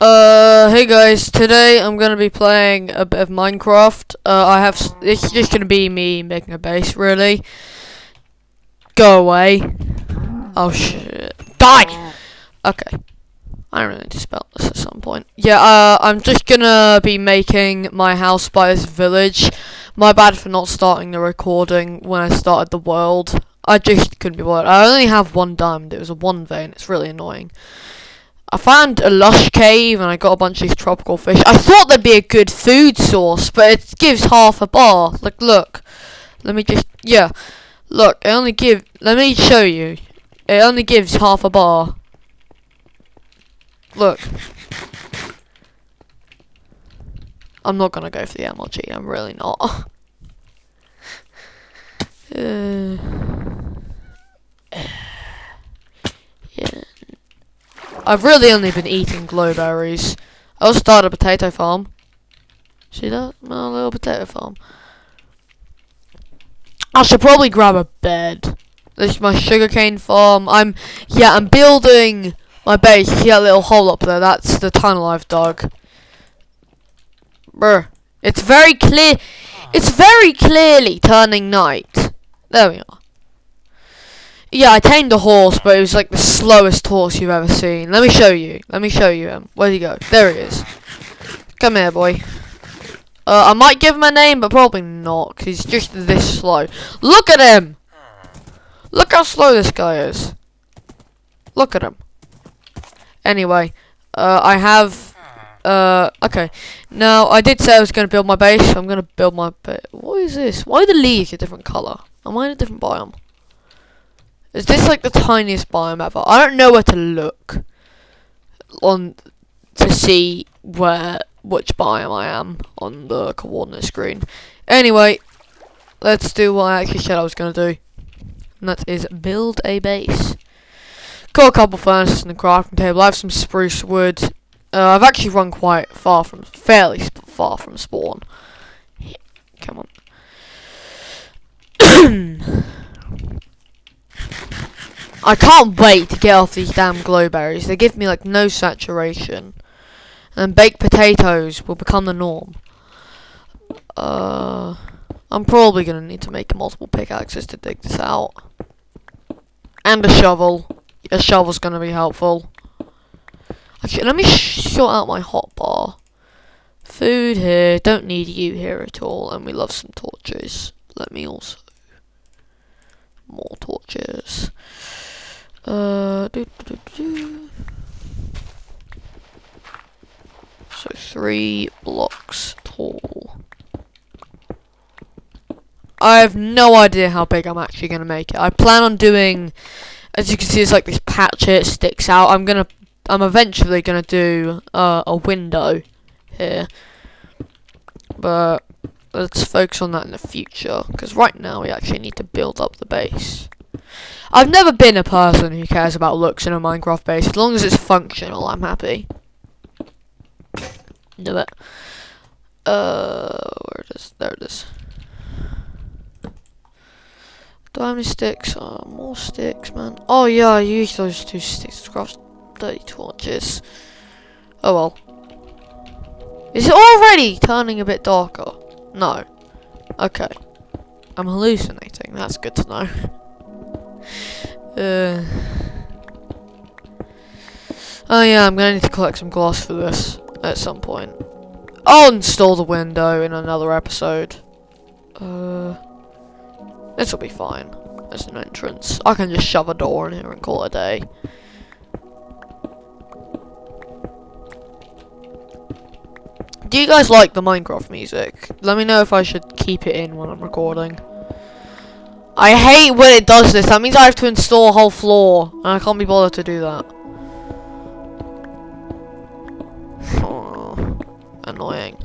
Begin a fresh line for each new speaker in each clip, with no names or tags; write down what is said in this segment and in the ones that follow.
Hey guys, today I'm gonna be playing a bit of Minecraft. It's just gonna be me making a base, really. Go away. Oh shit. Die! Okay. I really need to spell this at some point. Yeah, I'm just gonna be making my house by this village. My bad for not starting the recording when I started the world. I just couldn't be bothered. I only have one diamond. It was a one vein. It's really annoying. I found a lush cave and I got a bunch of these tropical fish. I thought they'd be a good food source, but it gives half a bar. Like, look. Let me just, yeah. Look, let me show you. It only gives half a bar. Look. I'm not gonna go for the MLG, I'm really not. Yeah. I've really only been eating glowberries. I'll start a potato farm. See that? My little potato farm. I should probably grab a bed. This is my sugarcane farm. I'm building my base. You see that little hole up there? That's the tunnel I've dug. Brr. It's very clear. It's very clearly turning night. There we are. Yeah, I tamed a horse, but it was like the slowest horse you've ever seen. Let me show you. Let me show you him. Where'd he go? There he is. Come here, boy. I might give him a name, but probably not, because he's just this slow. Look at him! Look how slow this guy is. Look at him. Anyway, I have... okay. Now, I did say I was going to build my base. I'm going to build my... What is this? Why are the leaves a different colour? Am I in a different biome? Is this like the tiniest biome ever? I don't know where to look on to see which biome I am on the coordinate screen. Anyway, let's do what I actually said I was going to do. And that is build a base. Got a couple furnaces and a crafting table. I have some spruce wood. I've actually run fairly far from spawn. Come on. I can't wait to get off these damn glowberries. They give me like no saturation. And baked potatoes will become the norm. I'm probably going to need to make multiple pickaxes to dig this out. And a shovel. A shovel's going to be helpful. Actually, let me sort out my hotbar. Food here. Don't need you here at all. And we love some torches. Let me also... More torches. So 3 blocks tall. I have no idea how big I'm actually gonna make it. I plan on doing, as you can see, it's like this patch here, it sticks out. I'm eventually gonna do a window here, but let's focus on that in the future, because right now we actually need to build up the base. I've never been a person who cares about looks in a Minecraft base. As long as it's functional, I'm happy. Do it. Where it is? There it is. Do I have any sticks? Oh, more sticks, man. Oh yeah, I used those 2 sticks to craft 30 torches. Oh well. Is it already turning a bit darker? No. Okay. I'm hallucinating. That's good to know. Oh yeah, I'm gonna need to collect some glass for this at some point. I'll install the window in another episode. This will be fine. There's an entrance. I can just shove a door in here and call it a day. Do you guys like the Minecraft music? Let me know if I should keep it in when I'm recording. I hate when it does this. That means I have to install a whole floor, and I can't be bothered to do that. Oh, annoying.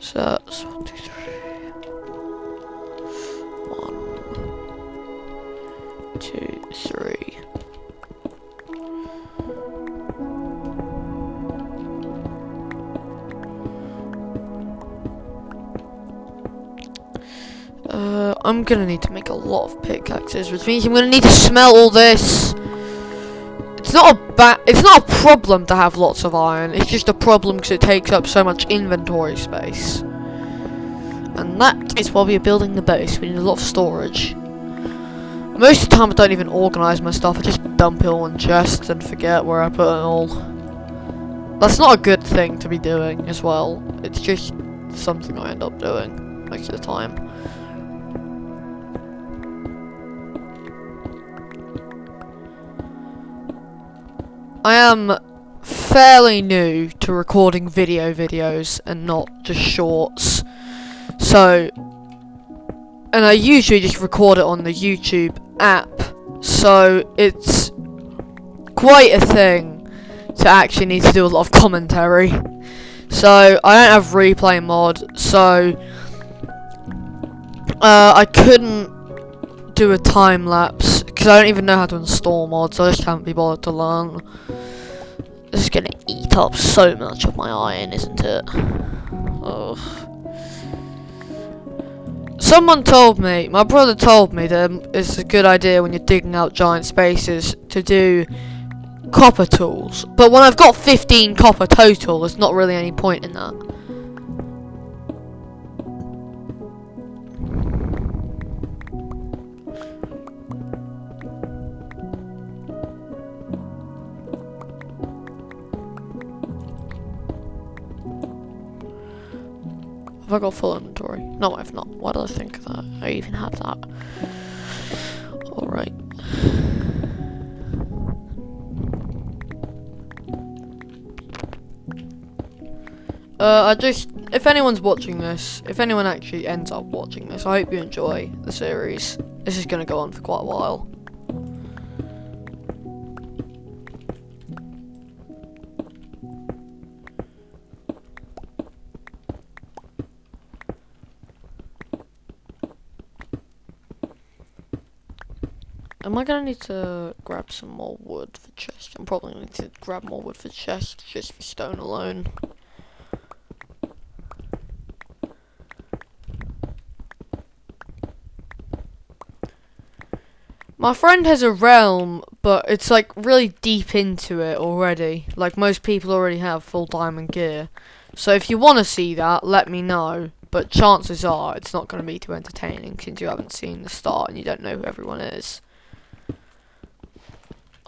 So that's 1, 2, 3. 1, 2, 3. I'm gonna need to make a lot of pickaxes, which means I'm gonna need to smelt all this. It's it's not a problem to have lots of iron. It's just a problem because it takes up so much inventory space. And that is why we are building the base. We need a lot of storage. Most of the time I don't even organise my stuff. I just dump it all in chests and forget where I put it all. That's not a good thing to be doing as well. It's just something I end up doing most of the time. I am fairly new to recording videos and not just shorts. So, and I usually just record it on the YouTube app. So it's quite a thing to actually need to do a lot of commentary. So I don't have replay mod, so I couldn't do a time lapse because I don't even know how to install mods. I just can't be bothered to learn. This is gonna eat up so much of my iron, isn't it? Ugh. Someone told me, my brother told me that it's a good idea when you're digging out giant spaces to do copper tools. But when I've got 15 copper total, there's not really any point in that. Have I got full inventory? No, I've not. Why did I think that? I even had that. Alright. If anyone's watching this, if anyone actually ends up watching this, I hope you enjoy the series. This is gonna go on for quite a while. Am I gonna need to grab some more wood for chest? I'm probably gonna need to grab more wood for chest, just for stone alone. My friend has a realm, but it's like really deep into it already. Like most people already have full diamond gear. So if you want to see that, let me know. But chances are it's not going to be too entertaining since you haven't seen the start and you don't know who everyone is.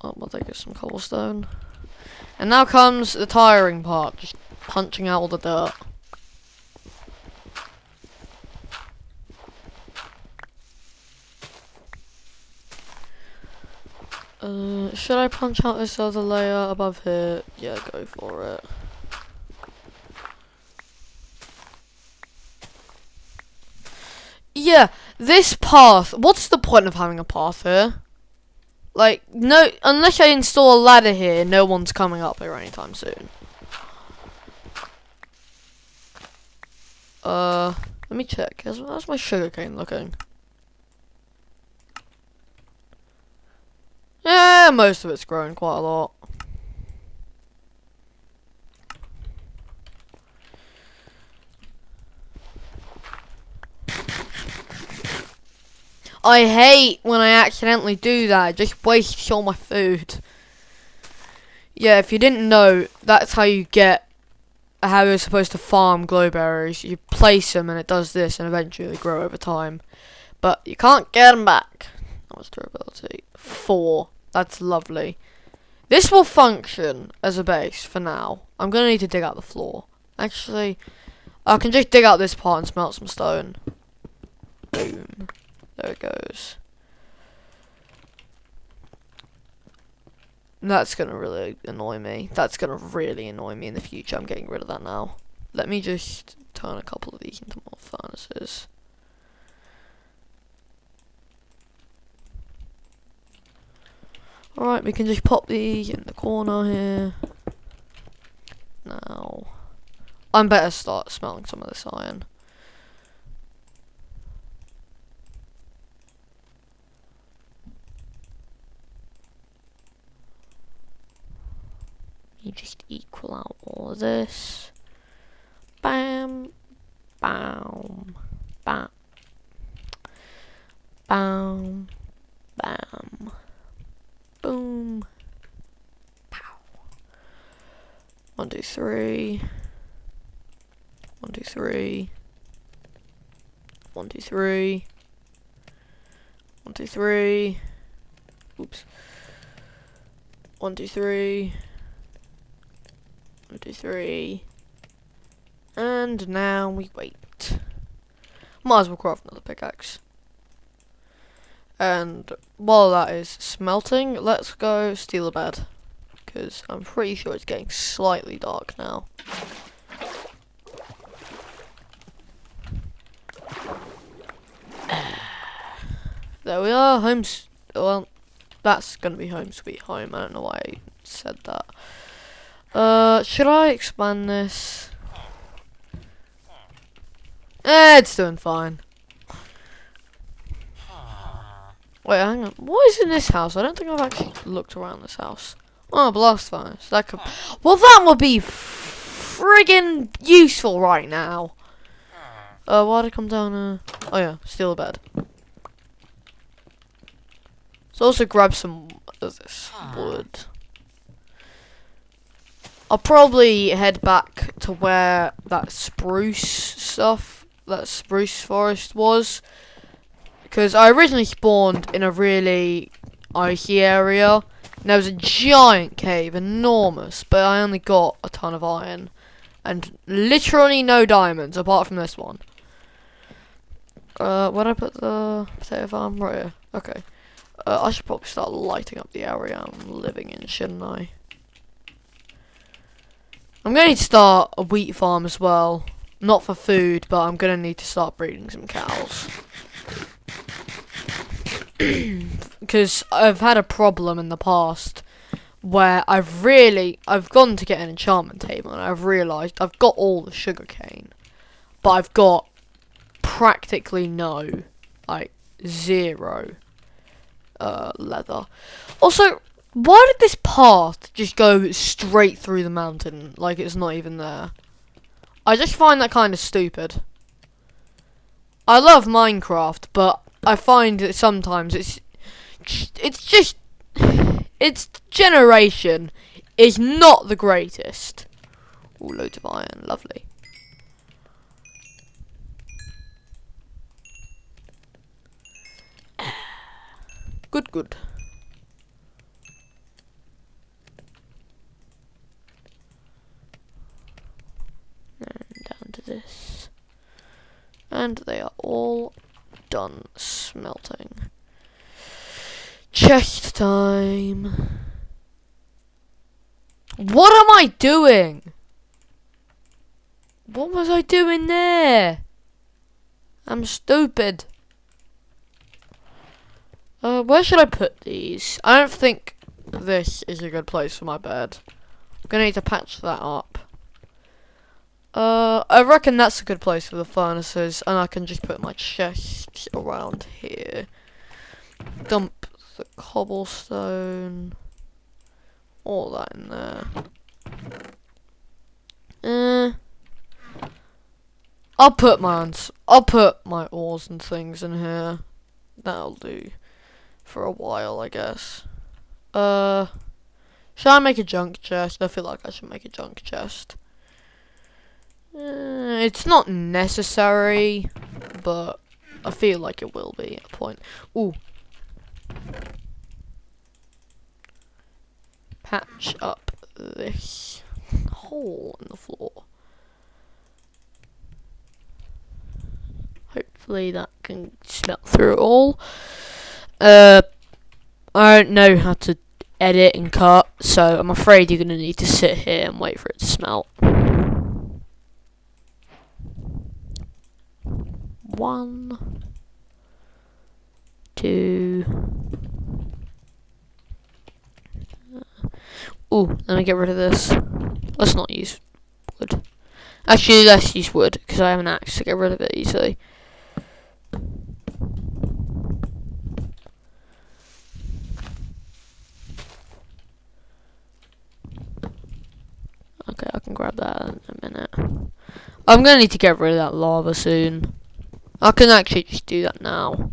Oh, I'll take some cobblestone. And now comes the tiring part, just punching out all the dirt. Should I punch out this other layer above here? Yeah, go for it. Yeah, this path, what's the point of having a path here? Like, no, unless I install a ladder here, no one's coming up here anytime soon. Let me check. How's my sugarcane looking? Yeah, most of it's growing quite a lot. I hate when I accidentally do that. It just wastes all my food. Yeah, if you didn't know, that's how you get how you're supposed to farm glowberries. You place them and it does this and eventually they grow over time. But you can't get them back. That was durability. 4. That's lovely. This will function as a base for now. I'm going to need to dig out the floor. Actually, I can just dig out this part and smelt some stone. Boom. There it goes. That's going to really annoy me. That's going to really annoy me in the future. I'm getting rid of that now. Let me just turn a couple of these into more furnaces. Alright, we can just pop these in the corner here. Now, I'm better start smelting some of this iron. You just equal out all of this. Bam, bam, bam, bam, bam, boom, 1, 2, 3. 1, 2, 3. 1, 2, 3. 1, 2, 3. Oops. 1, 2, 3. 1, 2, 3. And now we wait. Might as well craft another pickaxe. And while that is smelting, let's go steal a bed. Because I'm pretty sure it's getting slightly dark now. There we are, well, that's gonna be home sweet home. I don't know why I said that. Should I expand this? It's doing fine. Wait, hang on. What is in this house? I don't think I've actually looked around this house. Oh, blast furnace. That could. Well, that would be friggin' useful right now. Why'd I come down? Oh yeah, steal a bed. So also grab some of this wood. I'll probably head back to where that spruce forest was. Because I originally spawned in a really icy area. And there was a giant cave, enormous, but I only got a ton of iron. And literally no diamonds, apart from this one. Where'd I put the potato farm? Right here. Okay. I should probably start lighting up the area I'm living in, shouldn't I? I'm going to need to start a wheat farm as well. Not for food, but I'm going to need to start breeding some cows. Because I've had a problem in the past where I've gone to get an enchantment table and I've realised I've got all the sugarcane, but I've got practically no, like, 0 leather. Also, why did this path just go straight through the mountain like it's not even there? I just find that kind of stupid. I love Minecraft, but I find that sometimes its generation is not the greatest. Ooh, loads of iron, lovely. Good. And down to this. And they are all done smelting. Chest time. What am I doing? What was I doing there? I'm stupid. Where should I put these? I don't think this is a good place for my bed. I'm gonna need to patch that up. I reckon that's a good place for the furnaces, and I can just put my chest around here. Dump the cobblestone. All that in there. I'll put my ores and things in here. That'll do for a while, I guess. Should I make a junk chest? I feel like I should make a junk chest. It's not necessary, but I feel like it will be at a point. Ooh. Patch up this hole in the floor. Hopefully that can smelt through it all. I don't know how to edit and cut, so I'm afraid you're going to need to sit here and wait for it to smelt. 1, 2. Ooh, let me get rid of this. Let's not use wood. Actually, let's use wood, because I have an axe to get rid of it easily. Okay, I can grab that in a minute. I'm gonna need to get rid of that lava soon. I can actually just do that now.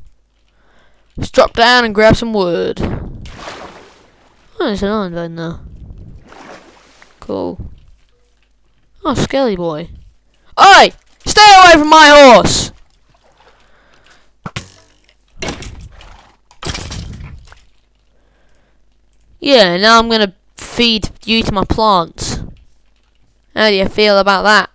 Just drop down and grab some wood. Oh, there's an iron vein there. Cool. Oh, Skelly boy. Oi! Stay away from my horse! Yeah, now I'm gonna feed you to my plants. How do you feel about that?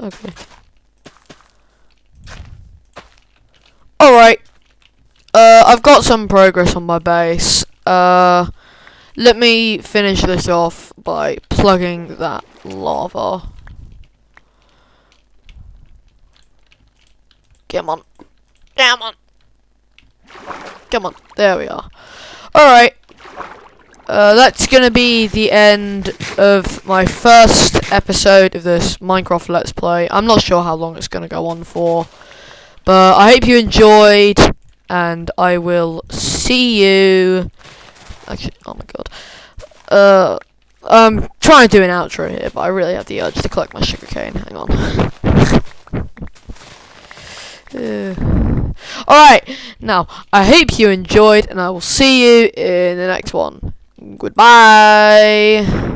Okay. Alright. I've got some progress on my base. Let me finish this off by plugging that lava. Come on. Come on. Come on. There we are. Alright. That's gonna be the end of my first episode of this Minecraft Let's Play. I'm not sure how long it's gonna go on for, but I hope you enjoyed, and I will see you. Actually, oh my god. I'm trying to do an outro here, but I really have the urge to collect my sugarcane. Hang on. Alright, now, I hope you enjoyed, and I will see you in the next one. Goodbye!